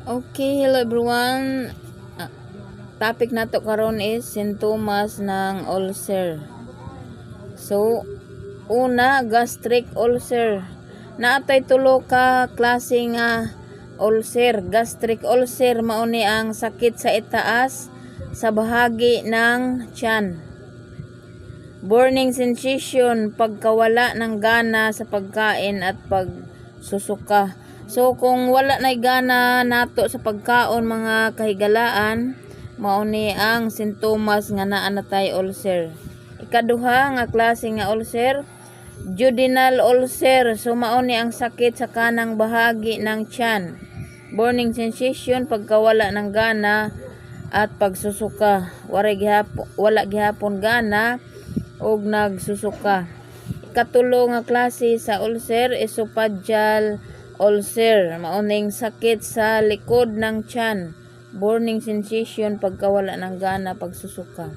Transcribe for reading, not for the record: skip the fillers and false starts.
Okay, hello everyone. Ah, Topic nato karon is sintomas ng ulcer. So, una, gastric ulcer. Naatay tulo ka klase nga ulcer. Gastric ulcer mao ni ang sakit sa itaas sa bahagi ng tiyan. Burning sensation, pagkawala ng gana sa pagkain at pagsusuka. So kung wala na gana nato sa pagkaon mga kahigalaan, mao ni ang sintomas nga naa na tay ulcer. Ikaduha nga klase nga ulcer, duodenal ulcer. So mao ni ang sakit sa kanang bahagi ng tiyan. Burning sensation, pagkawala ng gana at pagsusuka. Wala gihapon gana og nagsusuka. Ikatulo nga klase sa ulcer, esophageal ulcer. Mauning sakit sa likod ng tiyan. Burning sensation, pagkawala ng gana, pagsusuka.